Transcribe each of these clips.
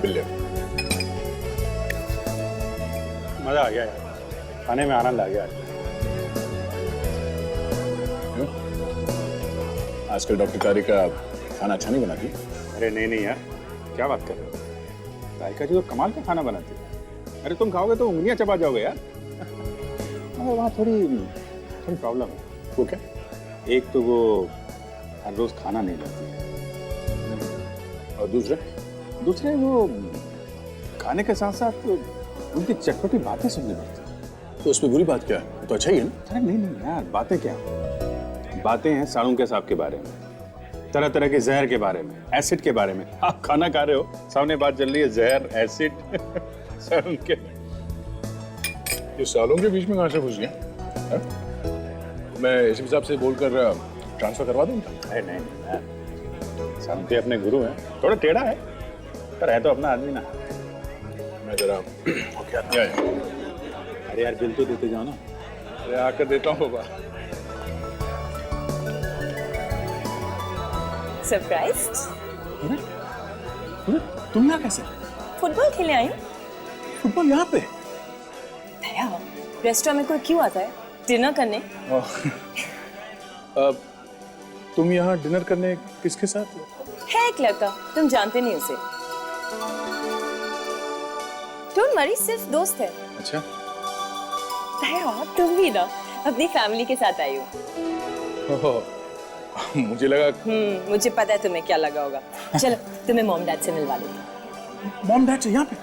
बिल्ले। मजा आ गया यार, खाने में आनंद आ गया। क्यों? आजकल डॉक्टर कारी का खाना अच्छा नहीं बनाती? अरे नहीं यार, क्या बात कर रहे हो? तारिका जी तो कमाल का खाना बनाती है। अरे तुम खाओगे तो उंगलियां चबा जाओगे यार। वहाँ थोड़ी प्रॉब्लम है। वो क्या? एक तो वो हर रोज खाना नहीं लाती है, और दूसरे वो खाने के साथ साथ उनकी चटपटी बातें सुननी पड़ती है। तो उसमें बुरी बात क्या है? तो अच्छा ही है ना? अरे नहीं यार, बातें क्या, बातें हैं साळुंके साहब के बारे में, तरह तरह के जहर के बारे में, एसिड के बारे में। आप खाना खा रहे हो, सामने बात चल रही है जहर, एसिड, साळुंके। ये सालों के बीच में कहाँ से घुस गया? मैं इस हिसाब से बोलकर ट्रांसफर करवा दूँ? अरे नहीं यार, साळुंके अपने गुरु हैं, थोड़ा टेढ़ा है पर है तो अपना आदमी ना। मैं जरा क्या है? अरे यार बिल तो देते जाओ ना। अरे आकर देता हूँ बाबा। सरप्राइज्ड? तुम यहाँ कैसे? फुटबॉल खेलने आई हूँ। फुटबॉल यहाँ पे? दया, रेस्टोरेंट में कोई क्यों आता है डिनर करने? तुम यहाँ डिनर करने किसके साथ? है एक लड़का, तुम जानते नहीं उसे। डोंट वरी, सिर्फ दोस्त है। अच्छा। दया, तुम भी ना अपनी फैमिली के साथ आई हो। मुझे लगा। मुझे पता है तुम्हें क्या लगा होगा। चलो तुम्हें मॉम डैड से मिलवा देती हूँ। मॉम डैड से यहाँ पे?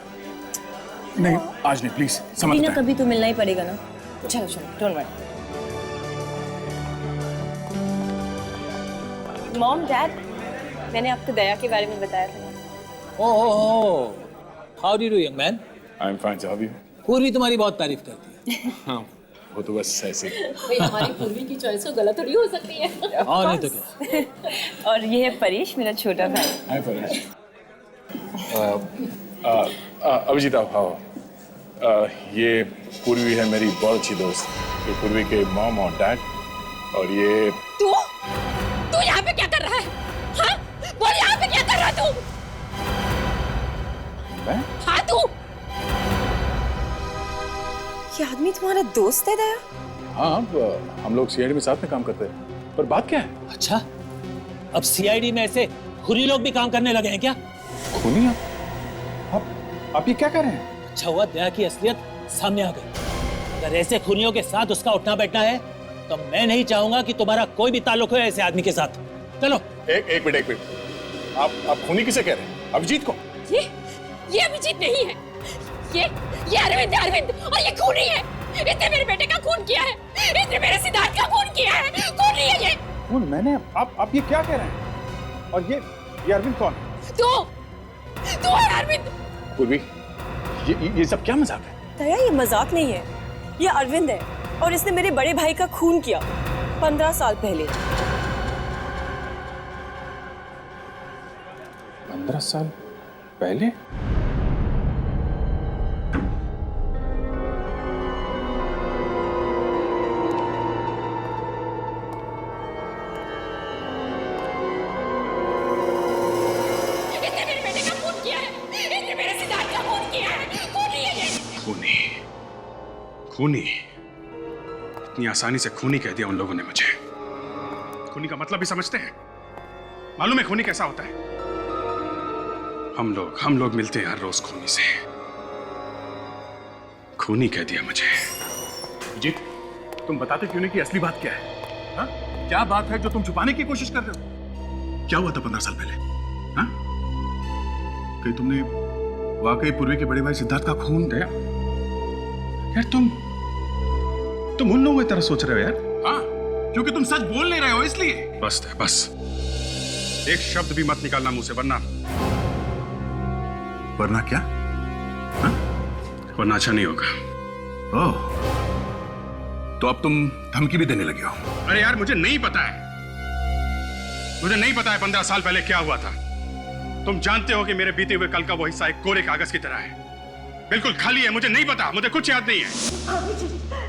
नहीं आज नहीं, प्लीज समझ। कभी ना कभी तो मिलना ही पड़ेगा ना। चलो डोंट वरी। मॉम डैड, मैंने आपको दया के बारे में बताया था। Oh, how do you young man? I am fine, how are you? Purvi तुम्हारी बहुत तारीफ करती है। हाँ, वो तो बस ऐसे। भाई हमारी पूर्वी की चॉइस तो गलत थोड़ी हो सकती है। और नहीं तो क्या। और ये है परेश, मेरा छोटा भाई। हाय परेश। अभिजीत आप आओ। ये पूर्वी है मेरी बहुत अच्छी दोस्त। ये पूर्वी के मॉम और डैड। और ये तू यहाँ पे क्या कर रहा है? हाँ? बोल यहाँ पे क्या कर रहा है तू? मैं? हाँ तू? ये आदमी तुम्हारा दोस्त है दया? हाँ, हम लोग सीआईडी में साथ में काम करते हैं। पर बात क्या है? अच्छा, अब सीआईडी में ऐसे खुरी लोग भी काम करने लगे हैं क्या? खूनी आप ये क्या कर रहे हैं? अच्छा हुआ दया की असलियत सामने आ गई। अगर ऐसे खूनियों के साथ उसका उठना बैठना है तो मैं नहीं चाहूंगा कि तुम्हारा कोई भी ताल्लुक हो ऐसे आदमी के साथ। चलो। एक मिनट। आप खूनी किसे कह रहे हैं? अभिजीत को? ये अभिजीत नहीं है। ये अरविंद है, अरविंद, और ये खूनी है। इसने मेरे बेटे का खून किया है। इसने मेरे सिद्धार्थ का खून किया है। खूनी है ये। खून मैंने? आप ये क्या कह रहे हैं? और ये अरविंद कौन है? तू है अरविंद। पूर्वी, ये सब क्या मजाक है? दया, ये मजाक नहीं है, ये अरविंद है और इसने मेरे बड़े भाई का खून किया 15 साल पहले। 15 साल पहले? इसने मेरे बेटे का खून किया है। इसने मेरे सिद्धार्थ का खून किया है। खूनी है ये। खूनी? इतनी आसानी से खूनी कह दिया उन लोगों ने मुझे। खूनी का मतलब भी समझते हैं? मालूम है खूनी कैसा होता है? हम लोग मिलते हैं हर रोज खूनी से। खूनी कह दिया मुझे। जीत, तुम बताते क्यों नहीं कि असली बात क्या है? हा? क्या बात है जो तुम छुपाने की कोशिश कर रहे हो? क्या हुआ था 15 साल पहले? हा? कहीं तुमने वाकई पूर्वी के बड़े भाई सिद्धार्थ का खून किया? यार तुम उन लोगों की तरह सोच रहे हो यार। हाँ, क्योंकि तुम सच बोल नहीं रहे हो इसलिए। बस एक शब्द भी मत निकालना मुंह से, वरना क्या? हाँ? वरना अच्छा नहीं होगा। ओह, तो अब तुम धमकी भी देने लगे हो? अरे यार मुझे नहीं पता है 15 साल पहले क्या हुआ था। तुम जानते हो कि मेरे बीते हुए कल का वो हिस्सा एक कोरे कागज की तरह है, बिल्कुल खाली है। मुझे नहीं पता, मुझे कुछ याद नहीं है।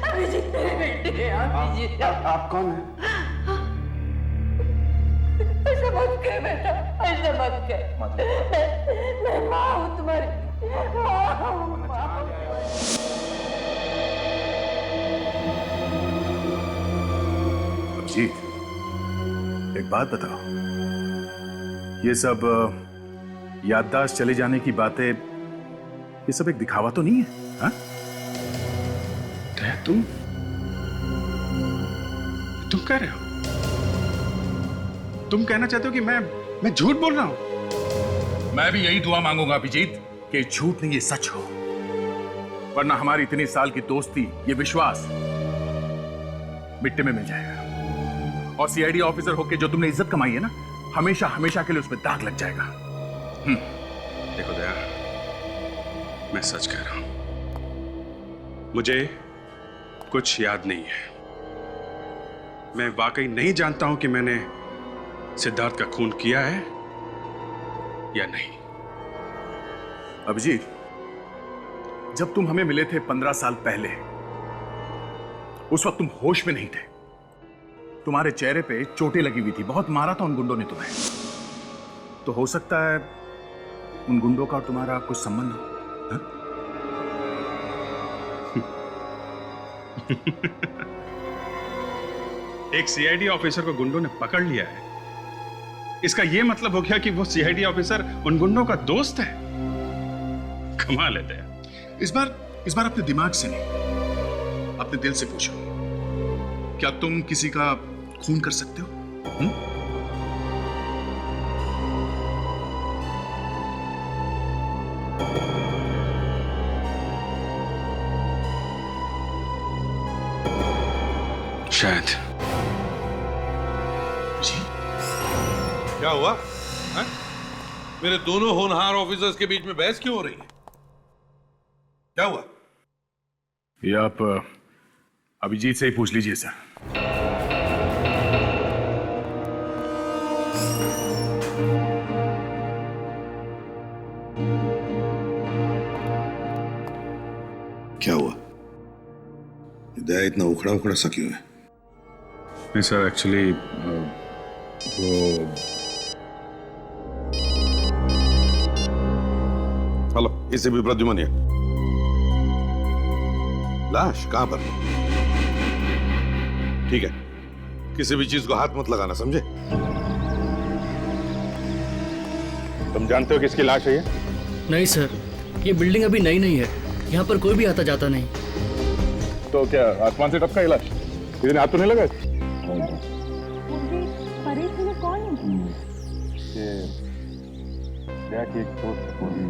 अभिजीत मेरे बेटे। आप कौन हैं? ऐसा मत कर बेटा, ऐसा मत कर। मैं माँ हूँ तुम्हारी। अभिजीत, एक बात बताओ, ये सब याददाश्त चले जाने की बातें, ये सब एक दिखावा तो नहीं है? हाँ? तुम कह रहे हो, तुम कहना चाहते हो कि मैं झूठ बोल रहा हूं? मैं भी यही दुआ मांगूंगा अभिजीत कि झूठ नहीं, ये सच हो, वरना हमारी इतनी साल की दोस्ती, ये विश्वास मिट्टी में मिल जाएगा। और सीआईडी ऑफिसर होके जो तुमने इज्जत कमाई है ना, हमेशा हमेशा के लिए उसमें दाग लग जाएगा। देखो दया, मैं सच कह रहा हूं, मुझे कुछ याद नहीं है। मैं वाकई नहीं जानता हूं कि मैंने सिद्धार्थ का खून किया है या नहीं। अभिजीत, जब तुम हमें मिले थे 15 साल पहले, उस वक्त तुम होश में नहीं थे। तुम्हारे चेहरे पे चोटें लगी हुई थी, बहुत मारा था उन गुंडों ने तुम्हें। तो हो सकता है उन गुंडों का और तुम्हारा कुछ संबंध हो। हाँ? एक सीआईडी ऑफिसर को गुंडों ने पकड़ लिया है, इसका यह मतलब हो गया कि वो सीआईडी ऑफिसर उन गुंडों का दोस्त है। कमाल है दया। इस बार अपने दिमाग से नहीं, अपने दिल से पूछो, क्या तुम किसी का खून कर सकते हो? शायद। जी? क्या हुआ है? मेरे दोनों होनहार ऑफिसर्स के बीच में बहस क्यों हो रही है? क्या हुआ? ये आप अभिजीत से ही पूछ लीजिए सर। क्या हुआ? दया इतना उखड़ा उखड़ा सा क्यों है? नहीं सर, एक्चुअली वो हेलो, इसे भी प्रद्युमन है। लाश कहां पर? ठीक है, किसी भी चीज को हाथ मत लगाना, समझे? तुम जानते हो किसकी लाश है ये? नहीं सर, ये बिल्डिंग अभी नई नहीं है, यहाँ पर कोई भी आता जाता नहीं। तो क्या आसमान से टपका इलाज? किसी ने हाथ तो नहीं लगा? दया की एक दोस्त पूरी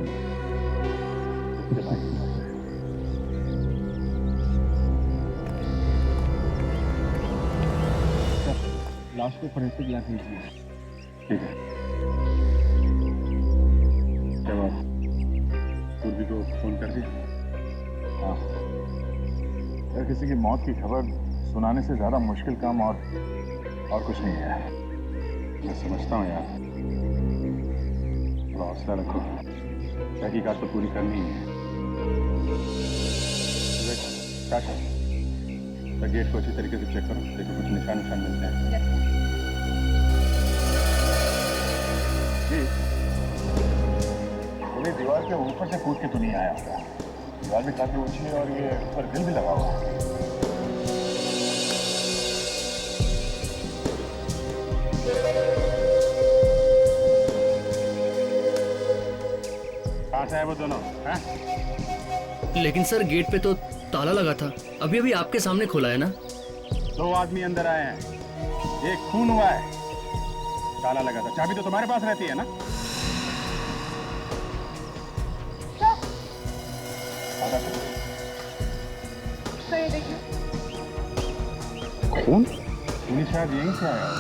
लाश को फॉरेंसिक लैब भेजिए। ठीक है। जब आप पूर्वी को फोन कर दिया? हाँ। यार, किसी की मौत की खबर सुनाने से ज्यादा मुश्किल काम और कुछ नहीं है। मैं समझता हूँ यार, थोड़ा हौसला रखो, तहकीकात तो पूरी करनी ही है। क्या गेट को अच्छी तरीके से चेक करो, देखो कुछ निशान मिलते हैं। जी, पूरी दीवार के ऊपर से कूद के तो नहीं आया होगा। दीवार भी काफी ऊंची है और ये ऊपर ग्रिल भी लगा हुआ है। कहाँ से आए वो दोनों? लेकिन सर गेट पे तो ताला लगा था, अभी अभी आपके सामने खोला है ना। 2 आदमी अंदर आए हैं, एक खून हुआ है, ताला लगा था। चाबी तो तुम्हारे पास रहती है ना? खून? खून शायद यहीं से आया हो।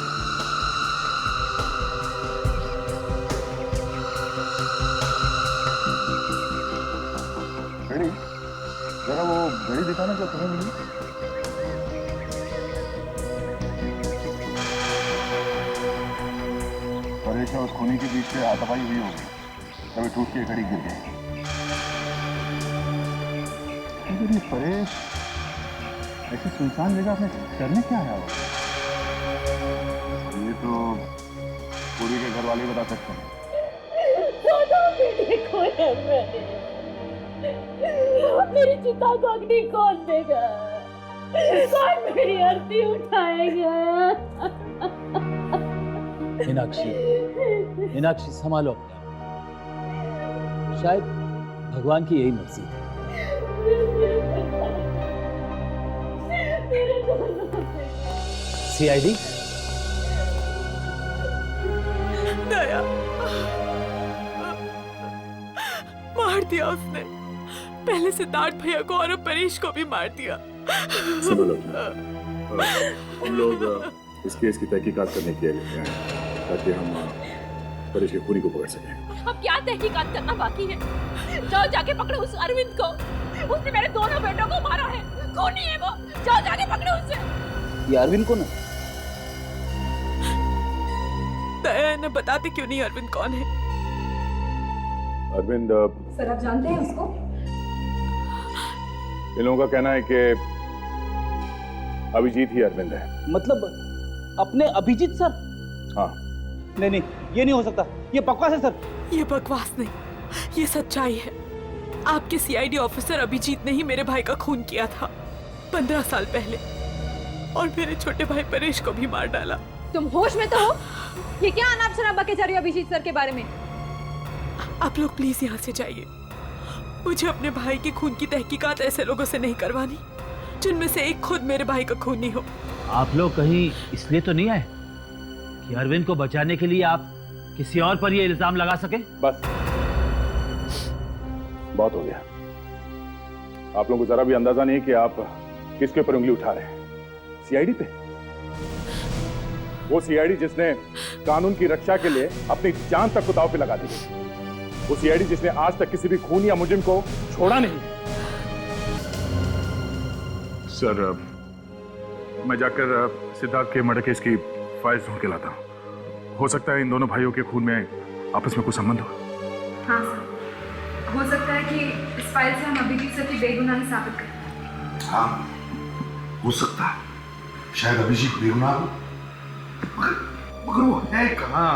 घड़ी, जरा वो घड़ी दिखाना जो तुम्हें मिली। परेश और उस खूनी के बीच में हाथापाई हुई होगी, तभी टूट के घड़ी गिर गई। ये परेश ऐसी सुनसान जगह में करने क्या आया होगा? ये तो पूरी के घर वाले बता सकते हैं। मेरी चिता को अग्नि कौन देगा? कौन मेरी आरती उठाएगा? मीनाक्षी, मीनाक्षी संभालो अपने आप। शायद भगवान की यही मर्जी है। सीआईडी? दया, मार दिया उसने। पहले सिद्धार्थ भैया को और अब परेश को भी मार दिया। सुनो लोग, हम लोग इस केस की तहकीकात करने के लिए आए हैं ताकि हम परेश के खूनी को पकड़ सकें। अब क्या तहकीकात करना बाकी है? जाओ जाके पकड़ो उस अरविंद को। उसने मेरे दोनों बेटों को मारा है। खूनी है वो। जाओ जाके पकड़ो उसे। ये अरविंद कौन है? दया, इन्हें बताते क्यों नहीं अरविंद कौन है? अरविंद, सर आप जानते हैं उसको? इन लोगों का कहना है कि अभिजीत ही अरविंद है। मतलब अपने अभिजीत सर? हाँ। नहीं, ये नहीं हो सकता। ये बकवास है सर। ये बकवास नहीं, ये सच्चाई है। आपके सीआईडी ऑफिसर अभिजीत ने ही मेरे भाई का खून किया था 15 साल पहले, और मेरे छोटे भाई परेश को भी मार डाला। तुम होश में तो हो? ये क्या अनाप शनाप बके जा रही हो अभिजीत सर के बारे में? आप लोग प्लीज यहाँ से जाइए। मुझे अपने भाई के खून की तहकीकात ऐसे लोगों से नहीं करवानी जिनमें से एक खुद मेरे भाई का खूनी हो। आप लोग कहीं इसलिए तो नहीं आए कि अरविंद को बचाने के लिए आप किसी और पर ये इल्जाम लगा सके? बस बहुत हो गया। आप लोगों को जरा भी अंदाजा नहीं कि आप किसके ऊपर उंगली उठा रहे हैं। सीआईडी पे? वो सीआईडी जिसने कानून की रक्षा के लिए अपनी जान तक को दांव पे लगा दी। वो सीआईडी जिसने आज तक किसी भी खून या मुजरिम को छोड़ा नहीं। सर, मैं जाकर सिद्धार्थ के मर्डर केस की फाइल्स ढूंढ के लाता हूं। हो सकता है इन दोनों भाइयों के खून में आपस में कुछ संबंध हो। हाँ सर, हो सकता है कि इस फाइल से हम अभिजीत सर की बेगुनाही साबित करें। हाँ, हो सकता है। शायद अभिजीत बेगुनाह हो, मगर वो है कहाँ?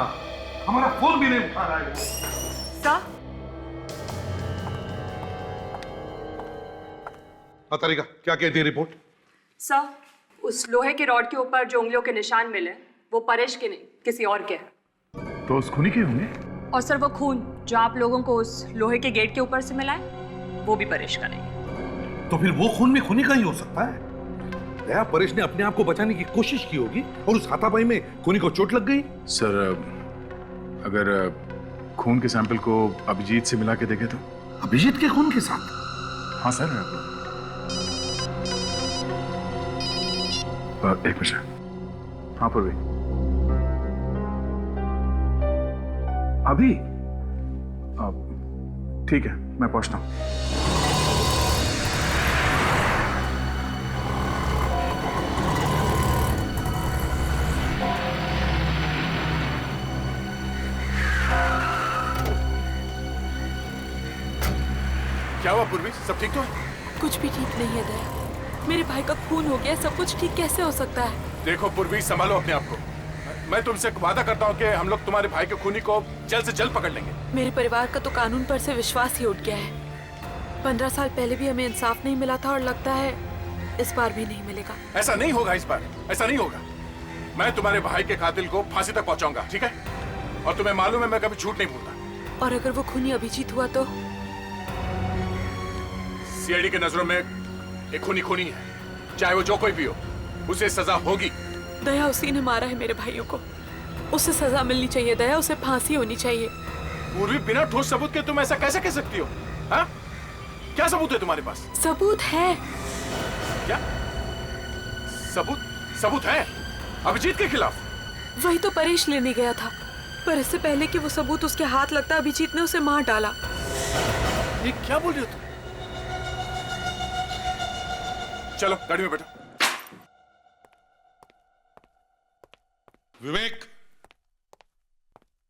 हमारा फोन भी नहीं उठा रहा है। सर, तारिका, क्या कहती है रिपोर्ट? सर, उस लोहे के रॉड के ऊपर जो उंगलियों के निशान मिले वो परेश के नहीं किसी और के हैं। तो उस खूनी के होंगे? और सर वो खून जो आप लोगों को उस लोहे के गेट के ऊपर से मिला है वो भी परेश का नहीं। तो फिर वो खून में खूनी का ही हो सकता है। दया, परेश ने अपने आप को बचाने की कोशिश की होगी और उस हाथापाई में खूनी को चोट लग गई। सर, अगर खून के सैंपल को अभिजीत से मिला के देखे तो? अभिजीत के खून के साथ? हाँ सर। एक मिनट। हाँ पूर्वी, अभी? ठीक है, मैं पहुंचता हूं। क्या हुआ पूर्वी? सब ठीक तो है? कुछ भी ठीक नहीं है दया। मेरे भाई का खून हो गया, सब कुछ ठीक कैसे हो सकता है? देखो पूर्वी, संभालो अपने आप को। मैं तुमसे वादा करता हूँ कि हम लोग तुम्हारे भाई के खूनी को जल्द से जल्द पकड़ लेंगे। मेरे परिवार का तो कानून पर से विश्वास ही उठ गया है। 15 साल पहले भी हमें इंसाफ नहीं मिला था और लगता है इस बार भी नहीं मिलेगा। ऐसा नहीं होगा इस बार, ऐसा नहीं होगा। मैं तुम्हारे भाई के कातिल को फांसी तक पहुंचाऊंगा, ठीक है? और तुम्हें मालूम है मैं कभी झूठ नहीं बोलता। और अगर वो खूनी अभिजीत हुआ तो? सीआईडी के नजरों में एक खूनी खूनी है, चाहे वो जो कोई भी हो, उसे सजा होगी। दया, उसी ने मारा है मेरे भाइयों को। उसे सजा मिलनी चाहिए दया, उसे फांसी होनी चाहिए। पूर्वी, बिना ठोस सबूत के तुम ऐसा कैसे कह सकती हो? हाँ? क्या सबूत है तुम्हारे पास? सबूत है। क्या सबूत? सबूत है अभिजीत के खिलाफ? वही तो परेश लेने गया था, पर इससे पहले कि वो सबूत उसके हाथ लगता अभिजीत ने उसे मार डाला। ये क्या बोल रही हो तुम? चलो गाड़ी में बैठो। विवेक,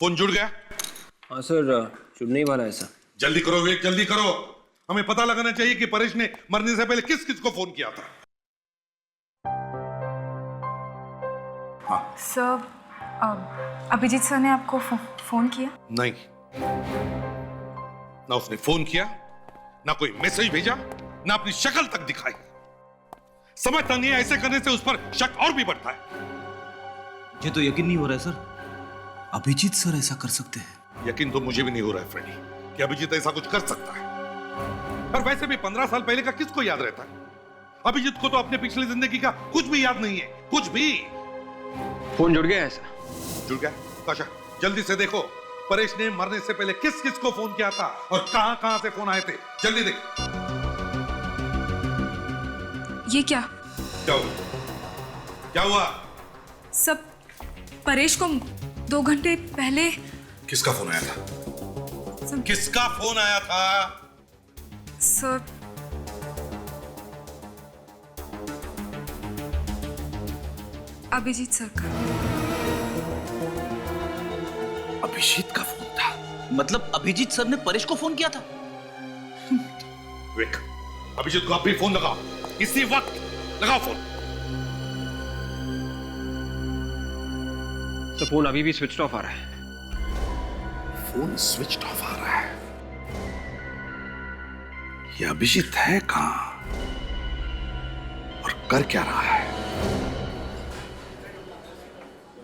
फोन जुड़ गया? हाँ सर, जुड़ने ही वाला है सर। जल्दी करो विवेक, जल्दी करो। हमें पता लगाना चाहिए कि परेश ने मरने से पहले किस किस को फोन किया था। हाँ सर, अभिजीत सर ने आपको फोन किया? नहीं, ना उसने फोन किया, ना कोई मैसेज भेजा, ना अपनी शक्ल तक दिखाई। समझता नहीं है, ऐसे करने से उस पर शक और भी बढ़ता है। मुझे तो यकीन नहीं हो रहा है सर, अभिजीत सर ऐसा कर सकते हैं। यकीन तो मुझे भी नहीं हो रहा है फ्रेडी कि अभिजीत ऐसा कुछ कर सकता है। पर वैसे भी 15 साल पहले का किसको याद रहता है? अभिजीत को तो अपने पिछली जिंदगी का कुछ भी याद नहीं है, कुछ भी। फोन जुड़ गया ऐसा? जुड़ गया? काशा जल्दी से देखो, परेश ने मरने से पहले किस किस को फोन किया था और कहां कहां से फोन आए थे। जल्दी देख। ये क्या? क्या हुआ? क्या हुआ? सब परेश को 2 घंटे पहले। किसका फोन आया था? किसका फोन आया था? सर, अभिजीत सर का। अभिजीत का फोन था? मतलब अभिजीत सर ने परेश को फोन किया था? विक, अभिजीत को अभी फोन लगाओ, इसी वक्त लगाओ फोन। तो फोन अभी भी स्विच ऑफ आ रहा है। फोन स्विच ऑफ आ रहा है? ये अभिजीत है कहां और कर क्या रहा है?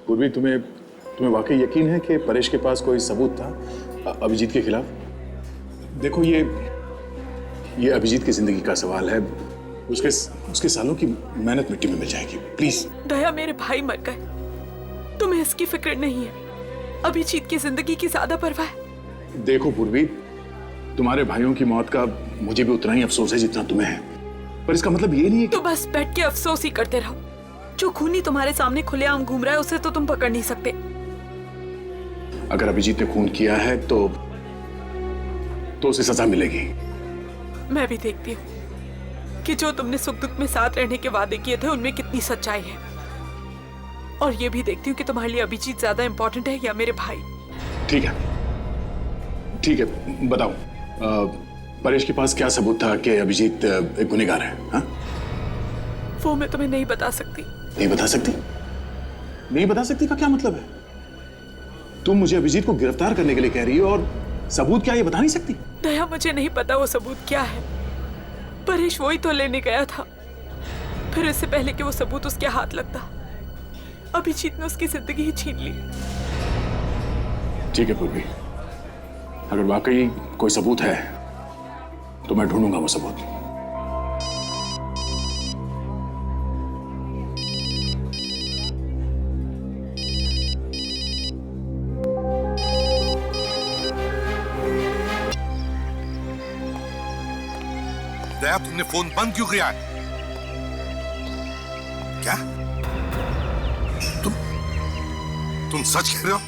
पूर्वी, तुम्हें वाकई यकीन है कि परेश के पास कोई सबूत था अभिजीत के खिलाफ? देखो, ये अभिजीत की जिंदगी का सवाल है। उसके सालों की मेहनत मिट्टी में मिल जाएगी। प्लीज। दया, मेरे भाई मर गए, तुम्हें इसकी फिक्र नहीं है। अभिजीत की जिंदगी की ज्यादा परवाह है। देखो पूर्वी, तुम्हारे भाइयों की मौत का मुझे भी उतना ही अफसोस है जितना तुम्हें है, पर इसका मतलब ये नहीं है कि... तो बस बैठ के अफसोस ही करते रहो। जो खूनी तुम्हारे सामने खुलेआम घूम रहा है उसे तो तुम पकड़ नहीं सकते। अगर अभिजीत ने खून किया है तो उसे सजा मिलेगी। मैं भी देखती हूँ कि जो तुमने सुख दुख में साथ रहने के वादे किए थे उनमें कितनी सच्चाई है, और ये भी देखती हूँ कि तुम्हारे लिए अभिजीत ज्यादा इंपॉर्टेंट है या मेरे भाई। ठीक है, बताओ, परेश के पास क्या सबूत था कि अभिजीत एक गुनहगार है? हाँ? वो मैं तुम्हें नहीं बता सकती। नहीं बता सकती? नहीं बता सकती का क्या मतलब है? तुम मुझे अभिजीत को गिरफ्तार करने के लिए कह रही हो और सबूत क्या ये बता नहीं सकती? दया, मुझे नहीं पता वो सबूत क्या है। परेश वही तो लेने गया था, फिर इससे पहले कि वो सबूत उसके हाथ लगता अभिजीत ने उसकी जिंदगी ही छीन ली। ठीक है पूर्वी, अगर वाकई कोई सबूत है तो मैं ढूंढूंगा वो सबूत। दया, तुमने फोन बंद क्यों किया है? क्या तुम सच कह रहे हो?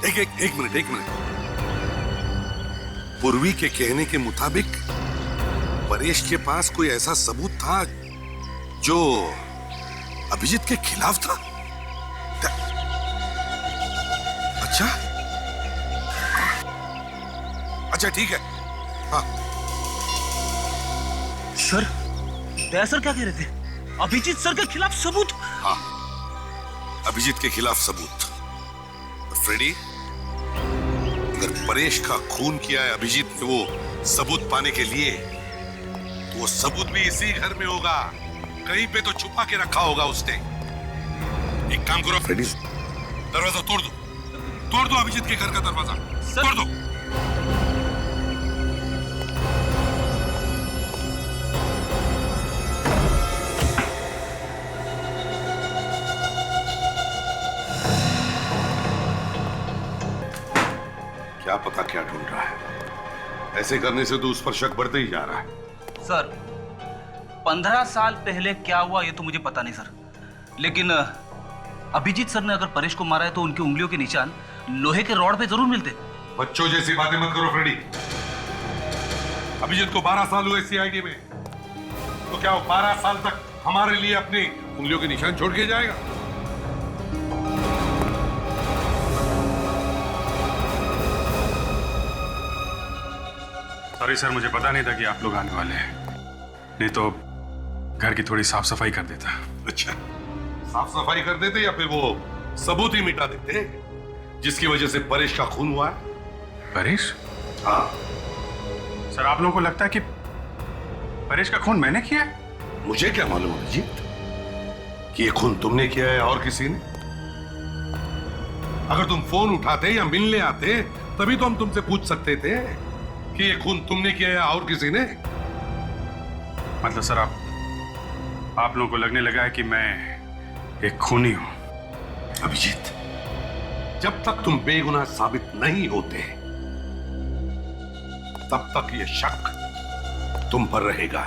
एक मिनट। पूर्वी के कहने के मुताबिक परेश के पास कोई ऐसा सबूत था जो अभिजीत के खिलाफ था? अच्छा ठीक है। हाँ सर, दया सर क्या कह रहे थे? अभिजीत सर के खिलाफ सबूत? हाँ, अभिजीत के खिलाफ सबूत। फ्रेडी, अगर परेश का खून किया है अभिजीत ने वो सबूत पाने के लिए, तो वो सबूत भी इसी घर में होगा, कहीं पे तो छुपा के रखा होगा उसने। एक काम करो फ्रेडी, दरवाजा तोड़ दो अभिजीत के घर का दरवाजा तोड़ दो। क्या पता क्या ढूंढ रहा है? ऐसे करने से तो उस पर शक बढ़ते ही जा रहा है। सर, 15 साल पहले क्या हुआ ये तो मुझे पता नहीं सर, लेकिन अभिजीत सर ने अगर परेश को मारा है तो उनकी उंगलियों के निशान लोहे के रॉड पे जरूर मिलते। बच्चों जैसी बातें मत करो फ्रेडी। अभिजीत को 12 साल हुए सीआईडी में, तो क्या वो 12 साल तक हमारे लिए अपनी उंगलियों के निशान छोड़ के जाएगा? सॉरी सर, मुझे पता नहीं था कि आप लोग आने वाले हैं, नहीं तो घर की थोड़ी साफ सफाई कर देता। अच्छा, साफ सफाई कर देते या फिर वो सबूत ही मिटा देते जिसकी वजह से परेश का खून हुआ है? परेश? हाँ, सर आप लोगों को लगता है कि परेश का खून मैंने किया है? मुझे क्या मालूम अभिजीत कि ये खून तुमने किया है और किसी ने? अगर तुम फोन उठाते या मिलने आते तभी तो हम तुमसे पूछ सकते थे कि ये खून तुमने किया है और किसी ने। मतलब सर आप लोगों को लगने लगा है कि मैं एक खूनी हूं। अभिजीत, जब तक तुम बेगुनाह साबित नहीं होते तब तक ये शक तुम पर रहेगा।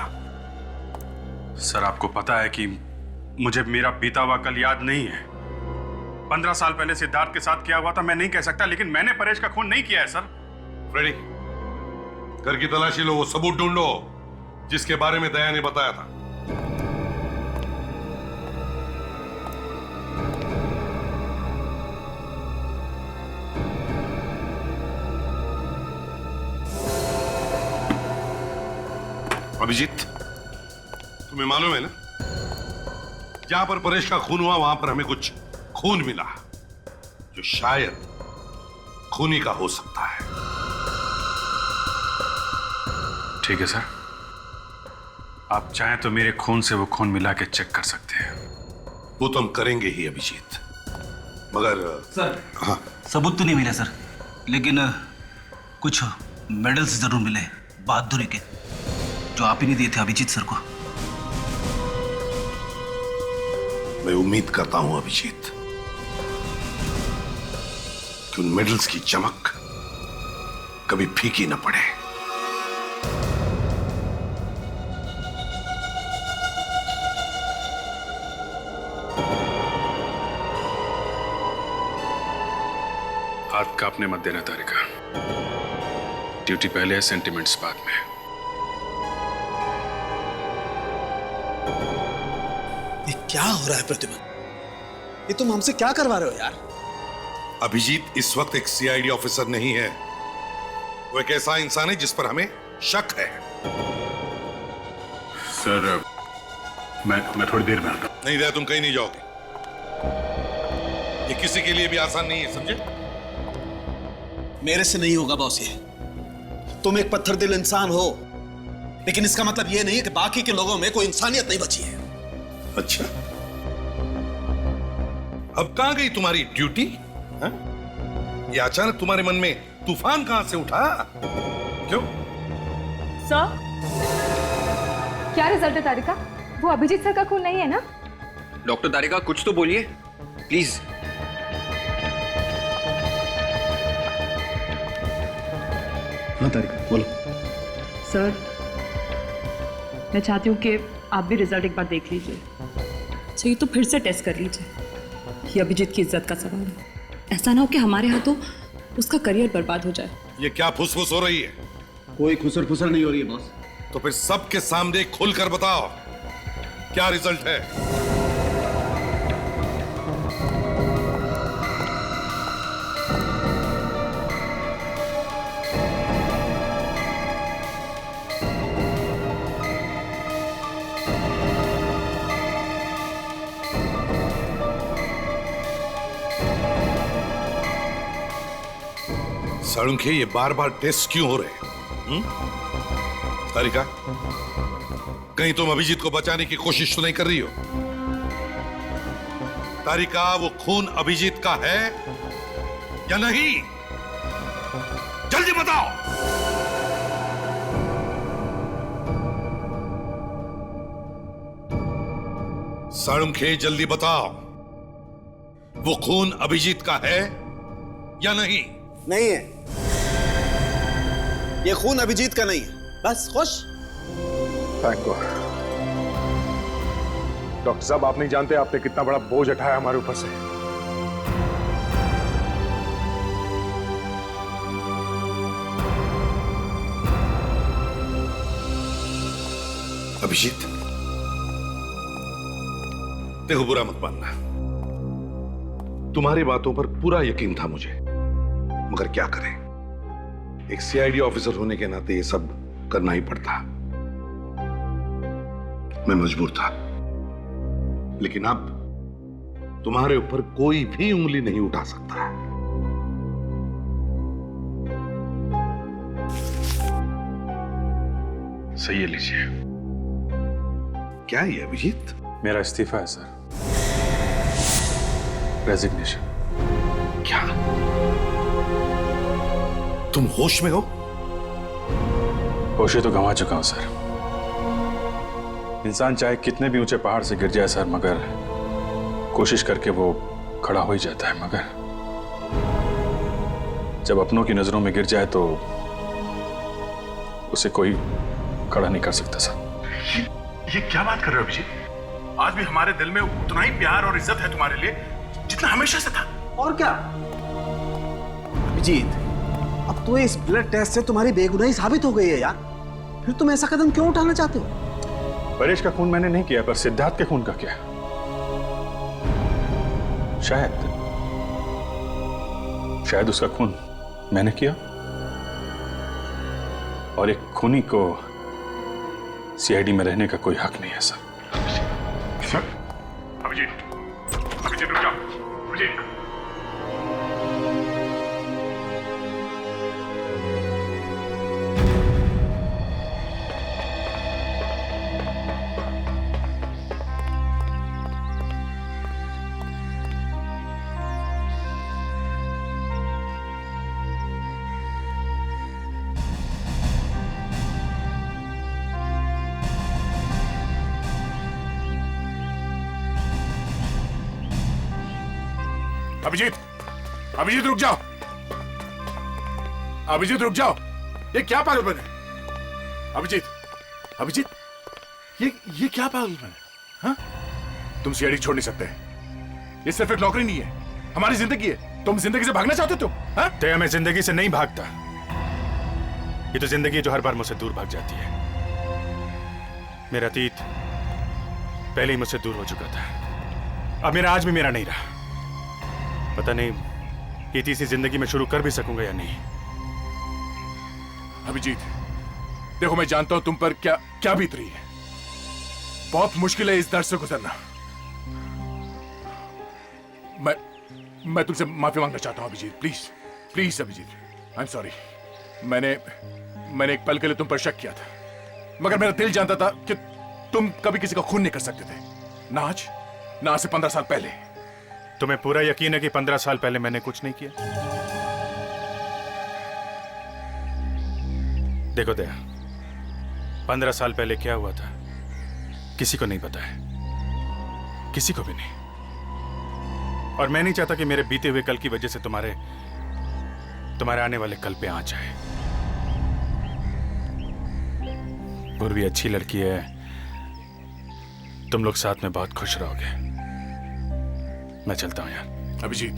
सर आपको पता है कि मुझे मेरा बीता हुआ कल याद नहीं है। 15 साल पहले सिद्धार्थ के साथ किया हुआ था मैं नहीं कह सकता, लेकिन मैंने परेश का खून नहीं किया है सर। फ्रेडी, घर की तलाशी लो, वो सबूत ढूंढो जिसके बारे में दया ने बताया था। अभिजीत, तुम्हें मालूम है ना, जहां पर परेश का खून हुआ वहां पर हमें कुछ खून मिला जो शायद खूनी का हो सकता है। ठीक है सर, आप चाहें तो मेरे खून से वो खून मिला के चेक कर सकते हैं। वो तो हम करेंगे ही अभिजीत, मगर सर हाँ, सबूत तो नहीं मिला सर, लेकिन कुछ मेडल्स जरूर मिले बहादुरी के, जो आप ही नहीं दिए थे अभिजीत सर को। मैं उम्मीद करता हूं अभिजीत कि उन मेडल्स की चमक कभी फीकी न पड़े। हाथ कांपने मत देना तारिका। ड्यूटी पहले है, सेंटिमेंट्स बाद में। ये क्या हो रहा है प्रतिमन? ये तुम हमसे क्या करवा रहे हो यार? अभिजीत इस वक्त एक सीआईडी ऑफिसर नहीं है, वो एक ऐसा इंसान है जिस पर हमें शक है। सर मैं थोड़ी देर में आता हूं। नहीं दया, तुम कहीं नहीं जाओगे। ये किसी के लिए भी आसान नहीं है, समझे? मेरे से नहीं होगा बॉस ये। तुम एक पत्थर दिल इंसान हो, लेकिन इसका मतलब ये नहीं है कि बाकी के लोगों में कोई इंसानियत नहीं बची है। अच्छा, अब कहां गई तुम्हारी ड्यूटी? ये अचानक तुम्हारे मन में तूफान कहां से उठा? क्यों? सर, क्या रिजल्ट है तारिका? वो अभिजीत सर का खून नहीं है ना? डॉक्टर तारिका कुछ तो बोलिए प्लीज। हाँ तारिका बोलो। सर, मैं चाहती हूँ कि आप भी रिजल्ट एक बार देख लीजिए। चाहिए तो फिर से टेस्ट कर लीजिए। ये अभिजीत की इज्जत का सवाल है। ऐसा ना हो कि हमारे हाथों उसका करियर बर्बाद हो जाए। ये क्या फुसफुस हो रही है? कोई खुसर फुसर नहीं हो रही है बॉस। तो फिर सबके सामने खुलकर बताओ क्या रिजल्ट है? साळुंखे, ये बार बार टेस्ट क्यों हो रहे? तारिका, कहीं तुम अभिजीत को बचाने की कोशिश तो नहीं कर रही हो? तारिका, वो खून अभिजीत का है या नहीं? जल्दी बताओ। साळुंखे, जल्दी बताओ, वो खून अभिजीत का है या नहीं? नहीं है, ये खून अभिजीत का नहीं है। बस खुश? Thank God. डॉक्टर साहब, आप नहीं जानते आपने कितना बड़ा बोझ उठाया हमारे ऊपर से। अभिजीत, देखो बुरा मत मानना, तुम्हारी बातों पर पूरा यकीन था मुझे, मगर क्या करें, एक सीआईडी ऑफिसर होने के नाते ये सब करना ही पड़ता। मैं मजबूर था, लेकिन अब तुम्हारे ऊपर कोई भी उंगली नहीं उठा सकता। सही है, लीजिए। क्या है ये अभिजीत? मेरा इस्तीफा है सर, रेजिग्नेशन। क्या तुम होश में हो? होश तो गंवा चुका हूं सर। इंसान चाहे कितने भी ऊंचे पहाड़ से गिर जाए सर, मगर कोशिश करके वो खड़ा हो ही जाता है। मगर जब अपनों की नजरों में गिर जाए तो उसे कोई खड़ा नहीं कर सकता सर। ये क्या बात कर रहे हो अभिजीत? आज भी हमारे दिल में उतना ही प्यार और इज्जत है तुम्हारे लिए जितना हमेशा से था। और क्या अभिजीत, अब तो इस ब्लड टेस्ट से तुम्हारी बेगुनाही साबित हो गई है यार, फिर तुम ऐसा कदम क्यों उठाना चाहते हो? परेश का खून मैंने नहीं किया, पर सिद्धार्थ के खून का क्या? शायद उसका खून मैंने किया, और एक खूनी को सीआईडी में रहने का कोई हक नहीं है सर। सर, अभिजीत रुक जाओ। अभिजीत, अभिजीत रुक जाओ। अभिजीत रुक जाओ। ये क्या पागलपन है? अभिजीत ये क्या पागलपन है? हाँ? तुम सीआईडी छोड़ नहीं सकते। ये सिर्फ एक नौकरी नहीं है, हमारी जिंदगी है। तुम जिंदगी से भागना चाहते हो? तुम तो मैं जिंदगी से नहीं भागता। ये तो जिंदगी है जो हर बार मुझसे दूर भाग जाती है। मेरा अतीत पहले ही मुझसे दूर हो चुका था, अब मेरा आज भी मेरा नहीं रहा। पता नहीं ये तीसरी जिंदगी में शुरू कर भी सकूंगा या नहीं। अभिजीत देखो, मैं जानता हूं तुम पर क्या बीत रही है। बहुत मुश्किल है इस दर्द से गुजरना। मैं तुमसे माफी मांगना चाहता हूं Abhijeet. Please Abhijeet, I am sorry. मैंने एक पल के लिए तुम पर शक किया था, मगर मेरा दिल जानता था कि तुम कभी किसी का खून नहीं कर सकते थे। ना आज से 15 साल पहले। तुम्हें पूरा यकीन है कि 15 साल पहले मैंने कुछ नहीं किया? देखो दया, 15 साल पहले क्या हुआ था किसी को नहीं पता है, किसी को भी नहीं। और मैं नहीं चाहता कि मेरे बीते हुए कल की वजह से तुम्हारे आने वाले कल पे आंच आए। पूर्वी अच्छी लड़की है, तुम लोग साथ में बहुत खुश रहोगे। मैं चलता हूं यार। अभिजीत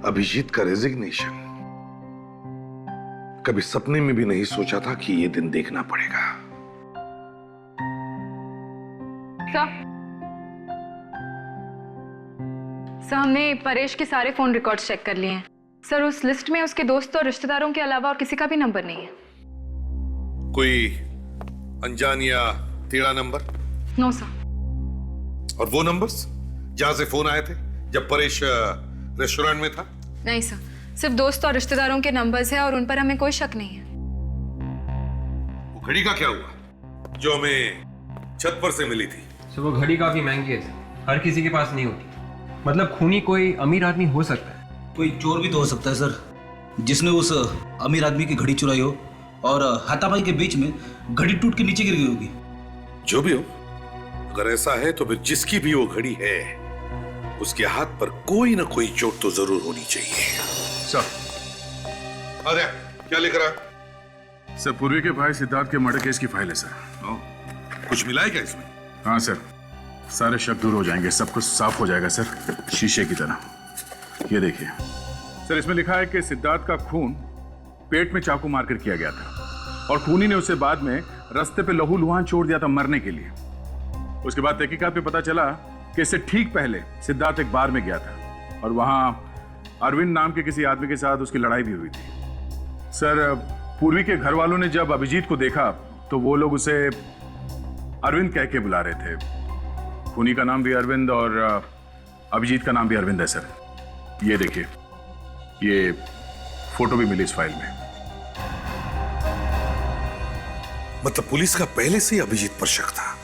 अभिजीत का रेजिग्नेशन कभी सपने में भी नहीं सोचा था कि ये दिन देखना पड़ेगा। सर, हमने परेश के सारे फोन रिकॉर्ड्स चेक कर लिए हैं। सर, उस लिस्ट में उसके दोस्तों और रिश्तेदारों के अलावा और किसी का भी नंबर नहीं है। कोई अनजान या टेढ़ा नंबर? No sir. और वो नंबर्स जहां से फोन आए थे जब परेश रेस्टोरेंट में था? नहीं सर, सिर्फ दोस्त और रिश्तेदारों के नंबर्स हैं और उन पर हमें कोई शक नहीं है। वो घड़ी का क्या हुआ जो हमें छत पर से मिली थी? सर वो घड़ी काफी महंगी है सर, हर किसी के पास नहीं होती। मतलब खूनी कोई अमीर आदमी हो सकता है, कोई चोर भी तो हो सकता है सर, जिसने उस अमीर आदमी की घड़ी चुराई हो और हाथापाई के बीच में घड़ी टूट के नीचे गिर गई होगी। जो भी हो, अगर ऐसा है तो फिर जिसकी भी वो घड़ी है उसके हाथ पर कोई ना कोई चोट तो जरूर होनी चाहिए। सर, अरे क्या लेकर आया? सर, पूर्वी के भाई सिद्धार्थ के मर्डर केस की फाइल है सर। कुछ मिला है क्या इसमें? हाँ सर, सारे शक दूर हो जाएंगे, सब कुछ साफ हो जाएगा सर, शीशे की तरह। ये देखिए सर, इसमें लिखा है कि सिद्धार्थ का खून पेट में चाकू मारकर किया गया था और खूनी ने उसे बाद में रास्ते पे लहूलुहान छोड़ दिया था मरने के लिए। उसके बाद तहकीकात में पता चला कि इससे ठीक पहले सिद्धार्थ एक बार में गया था और वहां अरविंद नाम के किसी आदमी के साथ उसकी लड़ाई भी हुई थी। सर, पूर्वी के घर वालों ने जब अभिजीत को देखा तो वो लोग उसे अरविंद कह के बुला रहे थे। खूनी का नाम भी अरविंद और अभिजीत का नाम भी अरविंद है सर। ये देखिए, ये फोटो भी मिली इस फाइल में। मतलब पुलिस का पहले से ही अभिजीत पर शक था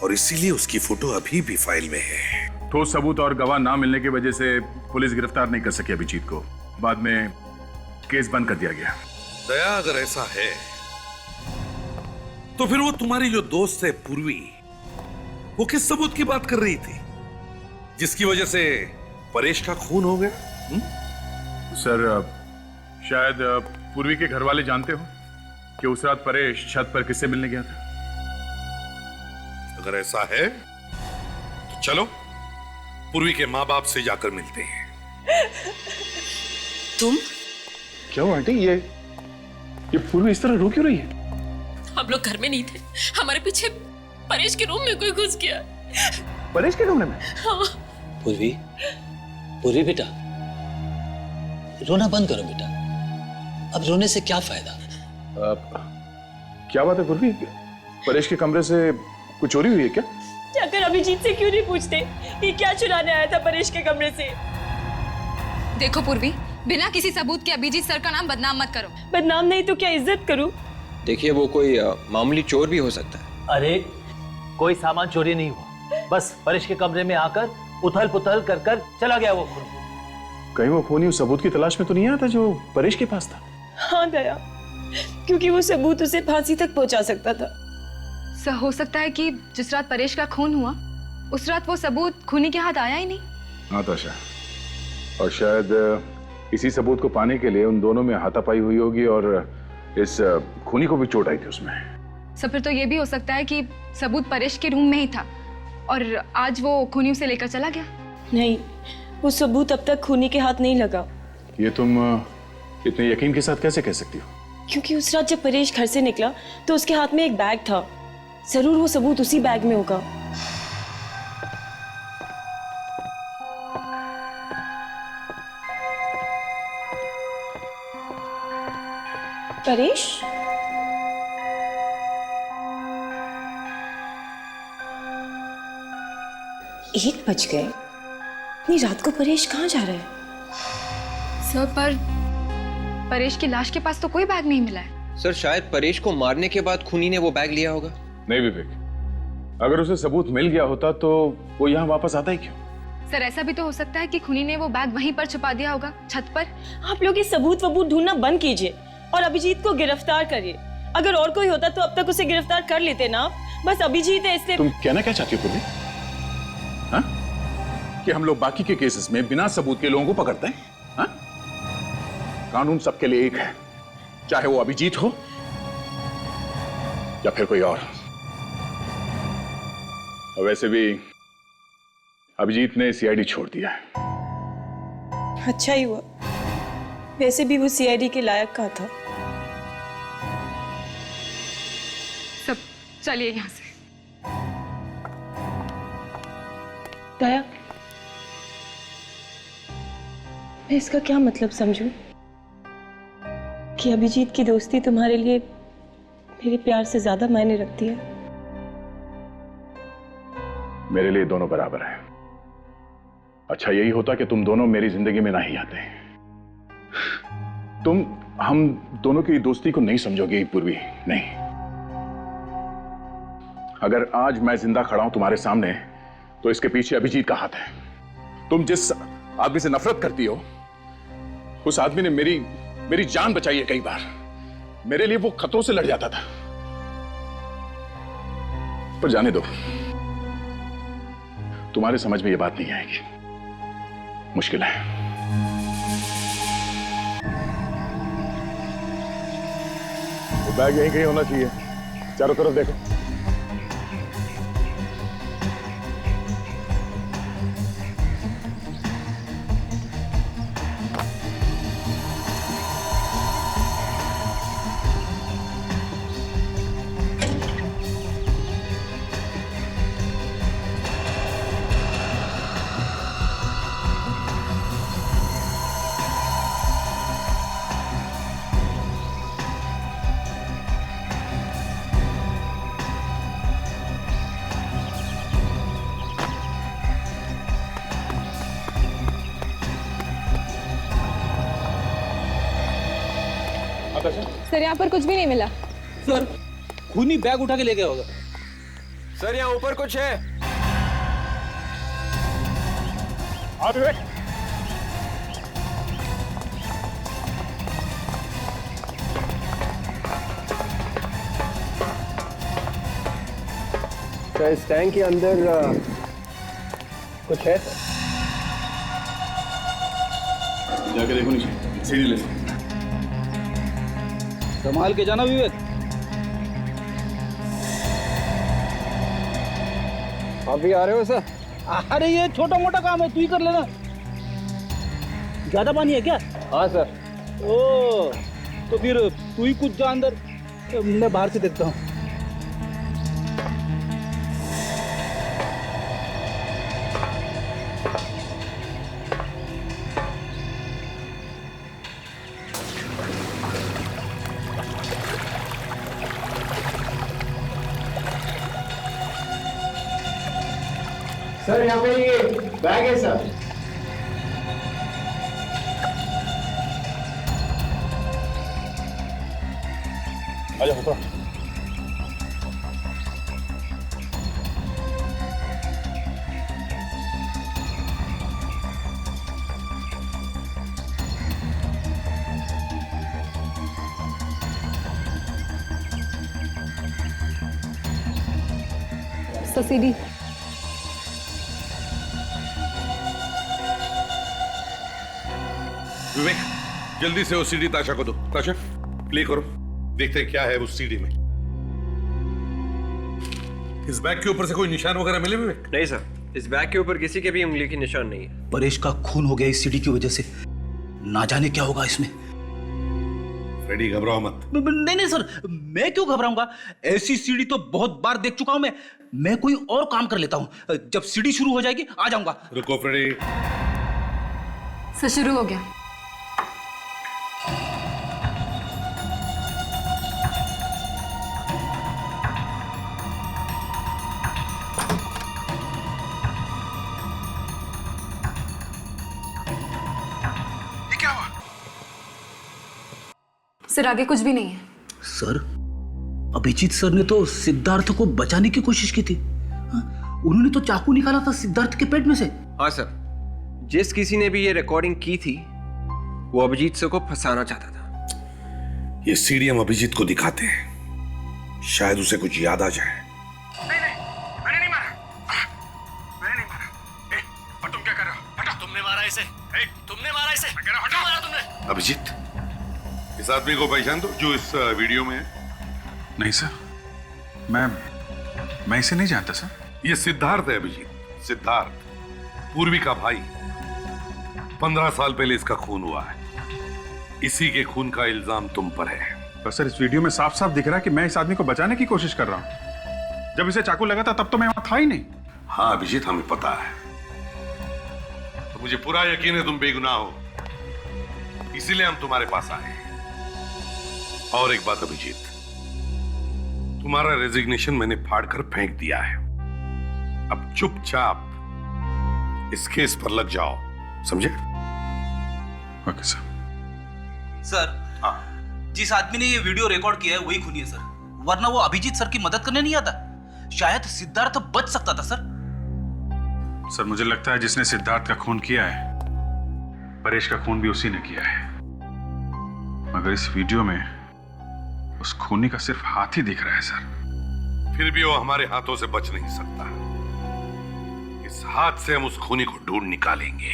और इसीलिए उसकी फोटो अभी भी फाइल में है। ठोस सबूत और गवाह ना मिलने की वजह से पुलिस गिरफ्तार नहीं कर सकी अभिजीत को। बाद में केस बंद कर दिया गया। दया, अगर ऐसा है तो फिर वो तुम्हारी जो दोस्त है पूर्वी, वो किस सबूत की बात कर रही थी जिसकी वजह से परेश का खून हो गया? सर, शायद पूर्वी के घर वाले जानते हो कि उस रात परेश छत पर किससे मिलने गया था। अगर ऐसा है तो चलो पूर्वी के माँ बाप से जाकर मिलते हैं। तुम? क्या हुआ आंटी? ये पूर्वी इस तरह रो क्यों रही है? हम लोग घर में नहीं थे, हमारे पीछे परेश के रूम में कोई घुस गया। परेश के कमरे में? हाँ। पूर्वी, पूर्वी बेटा, रोना बंद करो बेटा। अब रोने से क्या फायदा? क्या बात है पूर्वी? परेश के कमरे से कुछ चोरी हुई है क्या? जाकर अभिजीत से क्यों नहीं पूछते ये क्या चुराने आया था परेश के कमरे से? देखो पूर्वी, बिना किसी सबूत के अभिजीत सर का नाम बदनाम मत करो। बदनाम नहीं तो क्या इज्जत करूं? देखिए, वो कोई मामूली चोर भी हो सकता है। अरे कोई सामान चोरी नहीं हुआ, बस परेश के कमरे में आकर उथल पुथल कर कर चला गया वो खूनी। कहीं वो खूनी उस सबूत की तलाश में तो नहीं आया था जो परेश के पास था? हाँ दया, क्योंकि वो सबूत उसे फांसी तक पहुंचा सकता था। सर, हो सकता है कि जिस रात परेश का खून हुआ उस रात वो सबूत खूनी के हाथ आया ही नहीं। हाँ ताशा, और शायद इसी सबूत को पाने के लिए उन दोनों में हाथापाई हुई होगी और इस खूनी को भी चोट आई थी उसमें। सर, फिर तो ये भी हो सकता है कि सबूत परेश के रूम में ही था और आज वो खूनी उसे लेकर चला गया। नहीं, वो सबूत अब तक खूनी के हाथ नहीं लगा। ये तुम इतने यकीन के साथ कैसे कह सकती हो? क्योंकि उस रात जब परेश घर से निकला तो उसके हाथ में एक बैग था। जरूर वो सबूत उसी बैग में होगा। परेश? 1 बज गए। इतनी रात को परेश कहाँ जा रहा है? सर, पर परेश की लाश के पास तो कोई बैग नहीं मिला है। सर, शायद परेश को मारने के बाद खूनी ने वो बैग लिया होगा। नहीं विवेक, अगर उसे सबूत मिल गया होता तो वो यहाँ वापस आता ही क्यों? सर, ऐसा भी तो हो सकता है कि खूनी ने वो बैग वहीं पर छुपा दिया होगा, छत पर। आप लोग ये सबूत वबूत ढूंढना बंद कीजिए और अभिजीत को गिरफ्तार करिए। अगर और कोई होता तो अब तक उसे गिरफ्तार कर लेते ना। बस अभिजीत है इसलिए। तुम कहना क्या चाहती हो पूर्वी? हाँ? कि हम लोग बाकी के केसेस में बिना सबूत के लोगों को पकड़ते हैं? हाँ? कानून सबके लिए एक है, चाहे वो अभिजीत हो या फिर कोई और। और वैसे भी अभिजीत ने सीआईडी छोड़ दिया है। अच्छा ही हुआ, वैसे भी वो सीआईडी के लायक कहाँ था। सब चलिए यहाँ से। दया, मैं इसका क्या मतलब समझूं? कि अभिजीत की दोस्ती तुम्हारे लिए मेरे प्यार से ज्यादा मायने रखती है? मेरे लिए दोनों बराबर हैं। अच्छा यही होता कि तुम दोनों मेरी जिंदगी में ना ही आते। तुम हम दोनों की दोस्ती को नहीं समझोगे पूर्वी, नहीं। अगर आज मैं जिंदा खड़ा हूं तुम्हारे सामने तो इसके पीछे अभिजीत का हाथ है। तुम जिस आदमी से नफरत करती हो उस आदमी ने मेरी जान बचाई है कई बार। मेरे लिए वो खतरों से लड़ जाता था। पर जाने दो, तुम्हारे समझ में ये बात नहीं आएगी, मुश्किल है। वो बैग यहीं कहीं होना चाहिए, चारों तरफ देखो। सर यहाँ पर कुछ भी नहीं मिला। सर खूनी बैग उठा के ले गया होगा। सर यहाँ ऊपर कुछ है। सर इस टैंक के अंदर कुछ है सर। जाके देखो नीचे, सीढ़ी ले। संभाल के जाना विवेक। आप भी आ रहे हो सर? अरे ये छोटा मोटा काम है, तू ही कर लेना। ज्यादा पानी है क्या? हाँ सर। ओ तो फिर तू ही कुछ जा अंदर, मैं बाहर से देखता हूँ। सर यहाँ पे ये बैग है सर। आजा ऊपर। सीढ़ी। विवेक जल्दी से उस सीढ़ी ताशा को दो। ताशा प्ले करो, देखते हैं क्या है उस सीढ़ी में। इस बैग के ऊपर से कोई निशान वगैरह मिले विवेक? नहीं सर, इस बैग के ऊपर किसी के भी उंगली की निशान नहीं है। परेश का खून हो गया इस सीढ़ी की वजह से, ना जाने क्या होगा इसमें। फ्रेडी घबराओ मत। नहीं नहीं सर, मैं क्यों घबराऊंगा? ऐसी सीढ़ी तो बहुत बार देख चुका हूं मैं कोई और काम कर लेता हूं। जब सीढ़ी शुरू हो जाएगी आ जाऊंगा। रुको फ्रेडी। सर शुरू हो गया। सर आगे कुछ भी नहीं है। सर अभिजीत सर ने तो सिद्धार्थ को बचाने की कोशिश की थी। उन्होंने तो चाकू निकाला था सिद्धार्थ के पेट में से। हाँ सर, जिस किसी ने भी ये रिकॉर्डिंग की थी वो अभिजीत सर को फंसाना चाहता था। ये सीढ़ी हम अभिजीत को दिखाते हैं, शायद उसे कुछ याद आ जाए। नहीं नहीं, मैंने नहीं मारा। मैंने नहीं मारा। और तुम क्या कर रहे हो? हटा। तुमने मारा इसे। तुमने मारा इसे। मैं कह रहा हूं, हटा। मारा तुमने। अभिजीत इस आदमी को पहचान दो जो इस वीडियो में है। नहीं सर, मैं इसे नहीं जानता सर। ये सिद्धार्थ है अभिजीत, सिद्धार्थ, पूर्वी का भाई। 15 साल पहले इसका खून हुआ है। इसी के खून का इल्जाम तुम पर है। पर सर इस वीडियो में साफ साफ दिख रहा है कि मैं इस आदमी को बचाने की कोशिश कर रहा हूं। जब इसे चाकू लगा था तब तो मैं वहां था ही नहीं। हाँ अभिजीत, हमें पता है। तो मुझे पूरा यकीन है तुम बेगुनाह हो, इसीलिए हम तुम्हारे पास आए। और एक बात अभिजीत, तुम्हारा रेजिग्नेशन मैंने फाड़कर फेंक दिया है। अब चुपचाप इस केस पर लग जाओ, समझे? Okay sir. सर हाँ, जिस आदमी ने ये वीडियो रिकॉर्ड किया है वही खूनी है सर, वरना वो अभिजीत सर की मदद करने नहीं आता। शायद सिद्धार्थ बच सकता था सर। सर मुझे लगता है जिसने सिद्धार्थ का खून किया है, परेश का खून भी उसी ने किया है। मगर इस वीडियो में उस खूनी का सिर्फ हाथ ही दिख रहा है सर। फिर भी वो हमारे हाथों से बच नहीं सकता। इस हाथ से हम उस खूनी को ढूंढ निकालेंगे।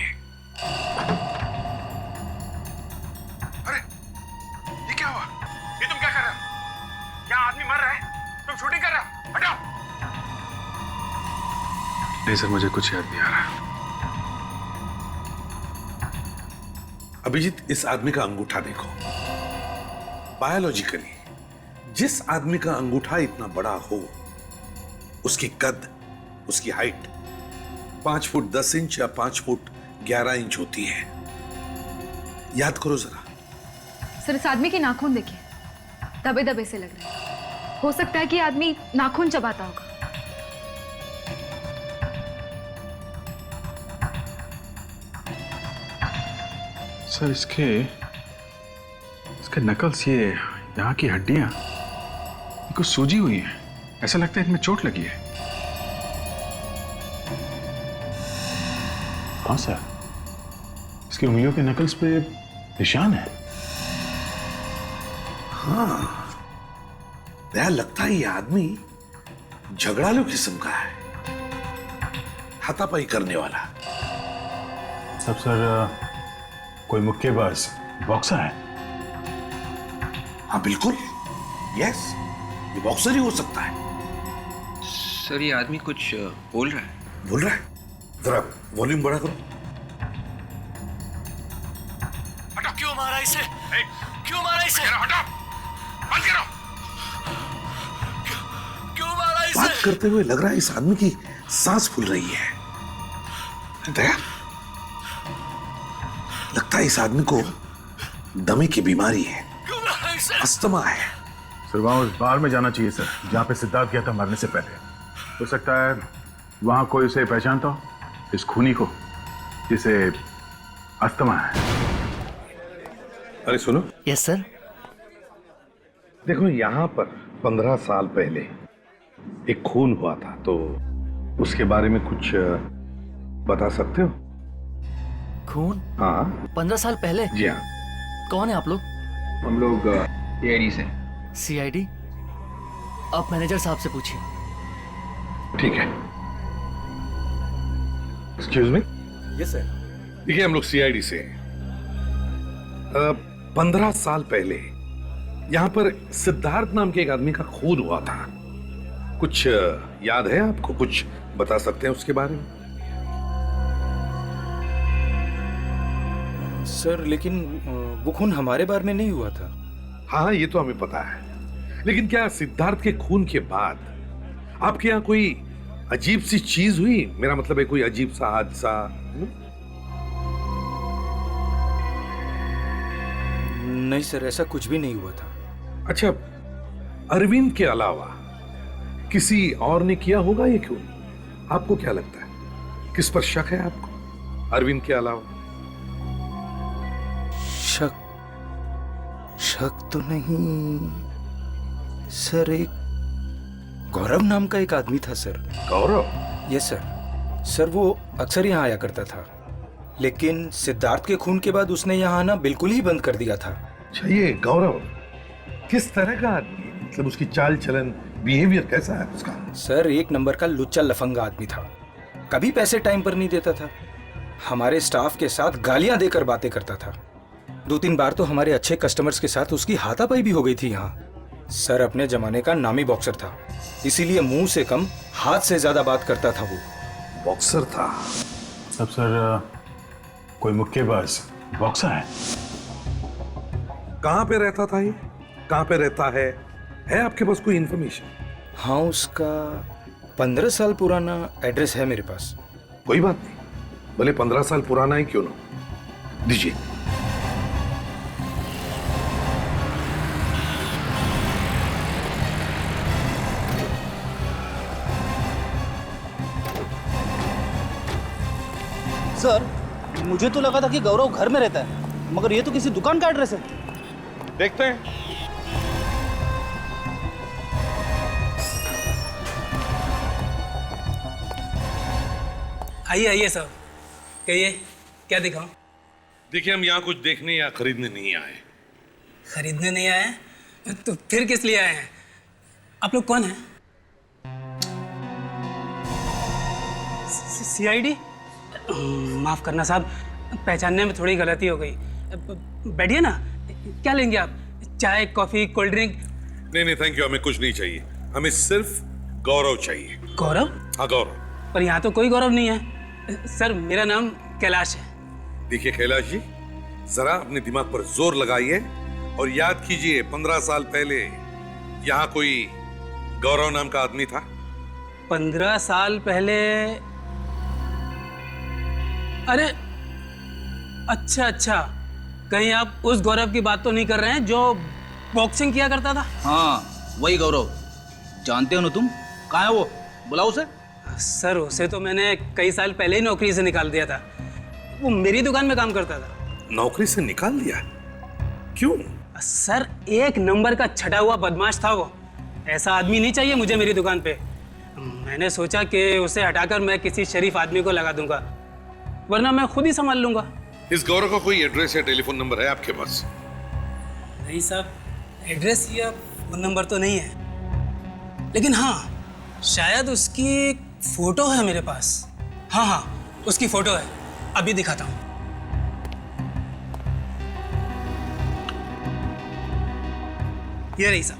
अरे ये क्या हुआ? ये तुम क्या कर रहे हो? क्या आदमी मर रहा है? तुम शूटिंग कर रहे हो? हटाओ। नहीं सर, मुझे कुछ याद नहीं आ रहा। अभिजीत इस आदमी का अंगूठा देखो। बायोलॉजिकली जिस आदमी का अंगूठा इतना बड़ा हो, उसकी कद, उसकी हाइट 5 फुट 10 इंच या 5 फुट 11 इंच होती है। याद करो जरा। सर इस आदमी के नाखून देखिए, दबे दबे से लग रहे हैं। हो सकता है कि आदमी नाखून चबाता होगा। सर इसके नकल्स, ये यहाँ की हड्डियां कुछ सूजी हुई हैं। ऐसा लगता है इनमें चोट लगी है। हाँ सर, इसकी उंगलियों के नकल्स पे निशान है। हाँ, दया लगता है ये आदमी झगड़ालू किस्म का है, हाथापाई करने वाला। सब सर, कोई मुक्केबाज, बॉक्सर है? हाँ बिल्कुल, यस, ये बॉक्सर ही हो सकता है। सर ये आदमी कुछ बोल रहा है। बोल रहा है? जरा वॉल्यूम बड़ा करो। हटो, क्यों मारा इसे? क्यों मारा इसे? हटो, बंद करो। क्यों मारा इसे? बात करते हुए लग रहा है इस आदमी की सांस फूल रही है। दया, लगता है इस आदमी को दमे की बीमारी है, अस्थमा है। सर वहां उस बार में जाना चाहिए सर, जहाँ पे सिद्धार्थ गया था मरने से पहले। हो सकता है वहां कोई उसे पहचानता हो, इस खूनी को जिसे अस्थमा है। अरे सुनो। Yes sir. देखो यहाँ पर 15 साल पहले एक खून हुआ था, तो उसके बारे में कुछ बता सकते हो? खून? हाँ 15 साल पहले? जी हाँ। कौन है आप लोग? हम लोग सीआईडी से। सीआईडी? आप मैनेजर साहब से पूछिए। ठीक है। Excuse me. Yes sir. देखिए हम लोग सीआईडी से 15 साल पहले यहाँ पर सिद्धार्थ नाम के एक आदमी का खून हुआ था। कुछ याद है आपको? कुछ बता सकते हैं उसके बारे में? सर लेकिन वो खून हमारे बारे में नहीं हुआ था। हाँ ये तो हमें पता है, लेकिन क्या सिद्धार्थ के खून के बाद आपके यहाँ कोई अजीब सी चीज हुई? मेरा मतलब है कोई अजीब सा हादसा? नहीं सर, ऐसा कुछ भी नहीं हुआ था। अच्छा, अरविंद के अलावा किसी और ने किया होगा ये खून? आपको क्या लगता है, किस पर शक है आपको अरविंद के अलावा? शक तो नहीं सर, एक गौरव नाम का एक आदमी था sir. Gaurav? Yes sir. Sir वो अक्सर यहाँ आया करता था, लेकिन सिद्धार्थ के खून के बाद उसने यहाँ आना बिल्कुल ही बंद कर दिया था। अच्छा, ये गौरव किस तरह का आदमी है? मतलब उसकी चाल चलन, बिहेवियर कैसा है उसका? सर एक नंबर का लुच्चा लफंगा आदमी था। कभी पैसे टाइम पर नहीं देता था, हमारे स्टाफ के साथ गालियां देकर बातें करता था। 2-3 बार तो हमारे अच्छे कस्टमर्स के साथ उसकी हाथापाई भी हो गई थी यहाँ। सर अपने जमाने का नामी बॉक्सर था, इसीलिए मुंह से कम हाथ से ज्यादा बात करता था। वो बॉक्सर था? सब सर, कोई मुक्केबाज, बॉक्सर है? कहाँ पे रहता था ये? कहाँ पे रहता है आपके पास कोई इंफॉर्मेशन? हाँ उसका 15 साल पुराना एड्रेस है मेरे पास। कोई बात नहीं, भले 15 साल पुराना ही क्यों ना, दीजिए। सर मुझे तो लगा था कि गौरव घर में रहता है, मगर ये तो किसी दुकान का एड्रेस है। देखते हैं। आइए आइए साहब, कहिए क्या दिखाऊं? देखिए हम यहाँ कुछ देखने या खरीदने नहीं आए। खरीदने नहीं आए? तो फिर किस लिए आए हैं? आप लोग कौन हैं? सीआईडी? माफ करना साहब, पहचानने में थोड़ी गलती हो गई। बैठिए ना, क्या लेंगे आप? चाय, कॉफी, कोल्ड ड्रिंक? नहीं थैंक यू, हमें कुछ नहीं चाहिए, हमें सिर्फ गौरव चाहिए। गौरव? हाँ गौरव। पर यहाँ तो कोई गौरव नहीं है। सर मेरा नाम कैलाश है। देखिए कैलाश जी, जरा अपने दिमाग पर जोर लगाइए और याद कीजिए 15 साल पहले यहाँ कोई गौरव नाम का आदमी था? 15 साल पहले? अरे अच्छा, कहीं आप उस गौरव की बात तो नहीं कर रहे हैं जो बॉक्सिंग किया करता था? हाँ वही गौरव, जानते हो ना तुम? कहाँ है वो, बुलाओ उसे। सर उसे तो मैंने कई साल पहले ही नौकरी से निकाल दिया था, वो मेरी दुकान में काम करता था। नौकरी से निकाल दिया? क्यों? सर एक नंबर का छटा हुआ बदमाश था वो। ऐसा आदमी नहीं चाहिए मुझे मेरी दुकान पे। मैंने सोचा कि उसे हटाकर मैं किसी शरीफ आदमी को लगा दूंगा, वरना मैं खुद ही संभाल लूंगा। इस गौरव का कोई एड्रेस या टेलीफोन नंबर है आपके पास? नहीं साहब, एड्रेस या फोन नंबर तो नहीं है, लेकिन हाँ शायद उसकी एक फोटो है मेरे पास। हाँ, उसकी फोटो है, अभी दिखाता हूँ। ये रही साहब।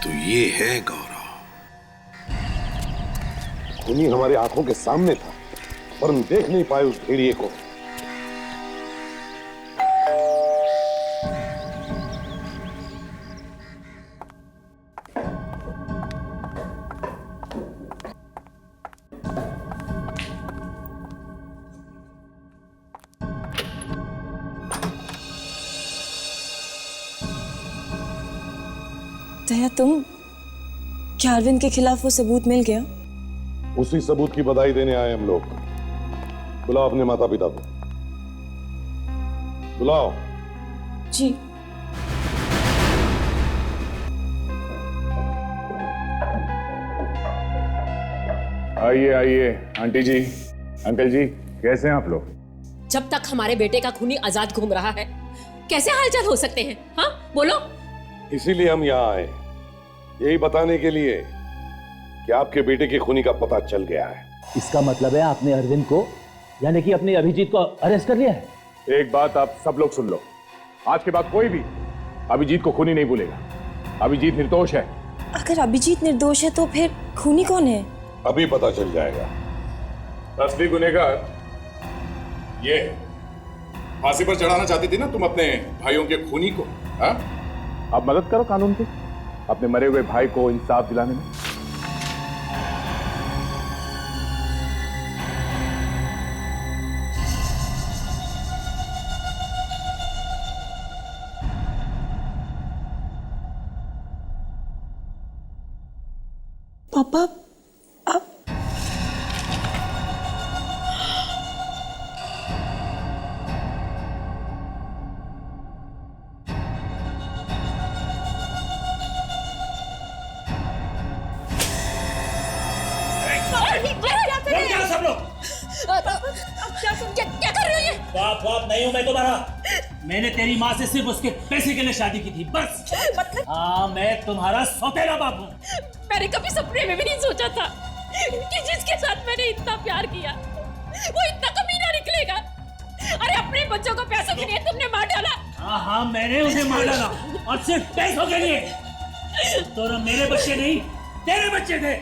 तो ये है गौरव। खूनी हमारी आंखों के सामने था, पर हम देख नहीं पाए उस भेड़िए को। दया, तुम क्या अरविंद के खिलाफ वो सबूत मिल गया? उसी सबूत की बधाई देने आए हम लोग। बुलाओ अपने माता पिता को, बुलाओ। जी। आइए आइए आंटी जी, अंकल जी, कैसे हैं आप लोग? जब तक हमारे बेटे का खूनी आजाद घूम रहा है, कैसे हालचाल हो सकते हैं? हाँ बोलो। इसीलिए हम यहाँ आए, यही बताने के लिए कि आपके बेटे की खूनी का पता चल गया है। इसका मतलब है आपने अरविंद को, यानी कि अपने अभिजीत को अरेस्ट कर लिया है? एक बात आप सब लोग सुन लो, आज के बाद कोई भी अभिजीत को खूनी नहीं भूलेगा। अभिजीत निर्दोष है। अगर अभिजीत निर्दोष है तो फिर खूनी कौन है? अभी पता चल जाएगा। असली गुनहगार ये है। फांसी पर चढ़ाना चाहती थी ना तुम अपने भाइयों के खूनी को, हाँ? अब मदद करो कानून की, अपने मरे हुए भाई को इंसाफ दिलाने में। पापा, क्या कर रहे हो ये? बाप नहीं हूं मैं तुम्हारा। मैंने तेरी माँ से सिर्फ उसके पैसे के लिए शादी की थी, बस। मतलब? हाँ, मैं तुम्हारा सौतेला बाप हूँ। मैंने कभी सपने में भी नहीं सोचा था कि जिसके साथ मैंने इतना प्यार किया वो इतना कमीना निकलेगा। अरे अपने बच्चों को पैसों के लिए तुमने मार डाला। हाँ, मैंने उन्हें मार डाला, और सिर्फ पैसों के लिए। तो ना मेरे बच्चे नहीं, तेरे बच्चे थे।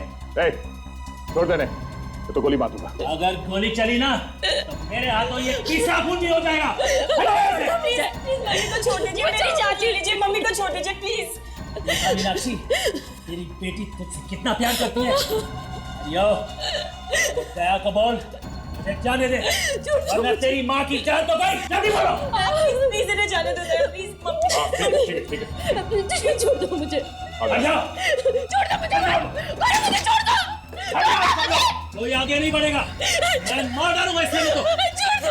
छोड़ देने, तो गोली मारूंगा। अगर गोली चली ना तो मेरे हाथों ये पीसा खून भी हो जाएगा। प्लीज मम्मी को छोड़ दीजिए, मेरी चाची लीजिए, मम्मी को छोड़ दीजिए प्लीज। मीनाक्षी, तेरी बेटी तुझसे कितना प्यार करती है। यो, दया को बोल, मुझे जाने दे, वरना तेरी माँ की जान तो गई। जल्दी बोलो। प्लीज इन्हें जाने दो दया, प्लीज मम्मी। छोड़ दो मुझे। छोड़ दो मुझे, छोड़ दो। कोई आगे नहीं बढ़ेगा, मैं मार डालूंगा इससे तो।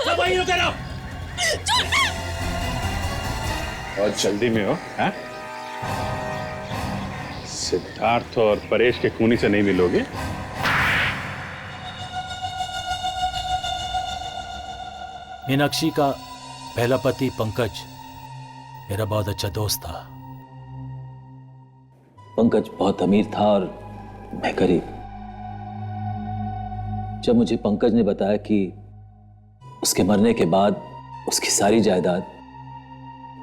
सब वहीं रुके रहो। बहुत जल्दी में हो, हैं? सिद्धार्थ और परेश के खूनी से नहीं मिलोगे? मीनाक्षी का पहला पति पंकज मेरा बहुत अच्छा दोस्त था। पंकज बहुत अमीर था और मैं गरीब। जब मुझे पंकज ने बताया कि उसके मरने के बाद उसकी सारी जायदाद,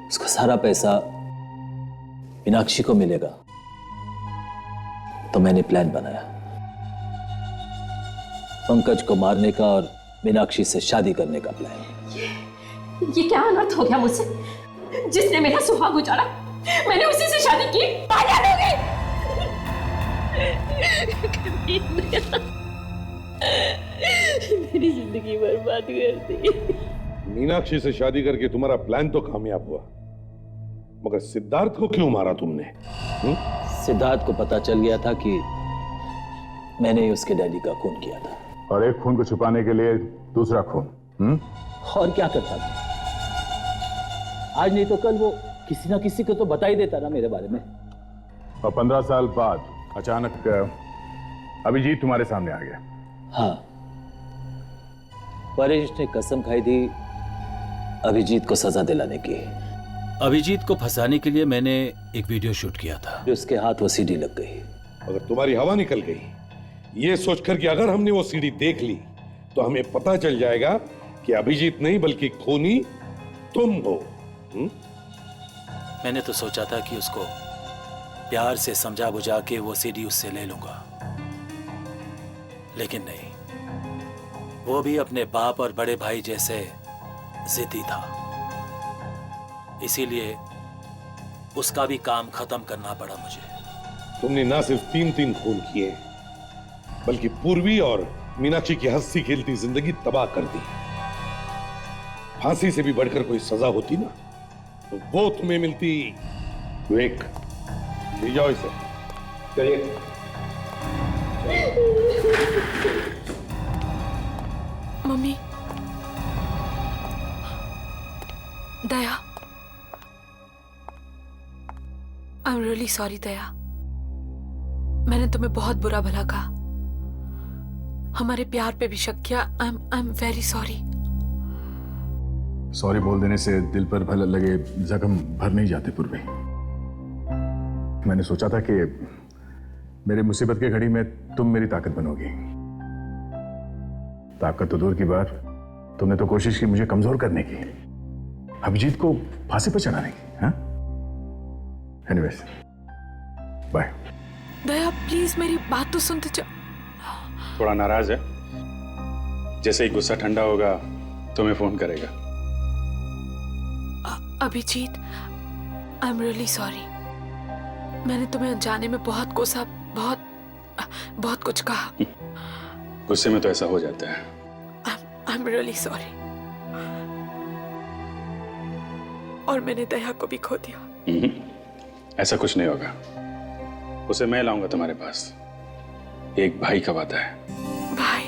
उसका सारा पैसा मीनाक्षी को मिलेगा, तो मैंने प्लान बनाया पंकज को मारने का और मीनाक्षी से शादी करने का प्लान। ये क्या अनर्थ हो गया मुझसे? जिसने मेरा सुहाग उजाड़ा, मैंने उसी से शादी की। पागल हो गई। मेरी जिंदगी बर्बाद कर दी। मीनाक्षी से शादी करके तुम्हारा प्लान तो कामयाब हुआ, मगर सिद्धार्थ को क्यों मारा तुमने? सिद्धार्थ को पता चल गया था कि मैंने ही उसके डैडी का खून किया था। और एक खून को छुपाने के लिए दूसरा खून। और क्या करता था? आज नहीं तो कल वो किसी ना किसी को तो बता ही देता ना मेरे बारे में। और 15 साल बाद अचानक अभिजीत तुम्हारे सामने आ गया। हाँ, परेश ने कसम खाई थी अभिजीत को सजा दिलाने की। अभिजीत को फंसाने के लिए मैंने एक वीडियो शूट किया था। उसके हाथ वो सीडी लग गई। अगर तुम्हारी हवा निकल गई ये सोचकर कि अगर हमने वो सीडी देख ली तो हमें पता चल जाएगा कि अभिजीत नहीं बल्कि खूनी तुम हो। मैंने तो सोचा था कि उसको प्यार से समझा बुझा के वो सीडी उससे ले लूंगा, लेकिन नहीं, वो भी अपने बाप और बड़े भाई जैसे जिद्दी था। इसीलिए उसका भी काम खत्म करना पड़ा मुझे। तुमने ना सिर्फ 3 खून किए बल्कि पूर्वी और मीनाक्षी की हंसी खेलती जिंदगी तबाह कर दी। फांसी से भी बढ़कर कोई सजा होती ना तो वो तुम्हें मिलती। विवेक, ले जाओ इसे। चलिए। Mummy, Daya, I am really sorry Daya. मैंने तुम्हें बहुत बुरा भला कहा, हमारे प्यार पे भी शक किया। I am very sorry. Sorry बोल देने से दिल पर भले लगे जख्म भर नहीं जाते पूर्वी। मैंने सोचा था कि मेरी मुसीबत की घड़ी में तुम मेरी ताकत बनोगी। ताकत तो दूर की बात, तुमने तो कोशिश की मुझे कमजोर करने की, अभिजीत को फांसी पर चढ़ाने की। हाँ, एनीवेज, बाय। दया प्लीज मेरी बात तो सुनते थोड़ा नाराज है, जैसे ही गुस्सा ठंडा होगा तुम्हें फोन करेगा। Abhijeet, I am really sorry. मैंने तुम्हें अनजाने में बहुत कोसा, बहुत कुछ कहा। गुस्से में तो ऐसा हो जाता है। आई एम रियली सॉरी। और मैंने दया को भी खो दिया। ऐसा कुछ नहीं होगा, उसे मैं लाऊंगा तुम्हारे पास। एक भाई का वादा है। भाई।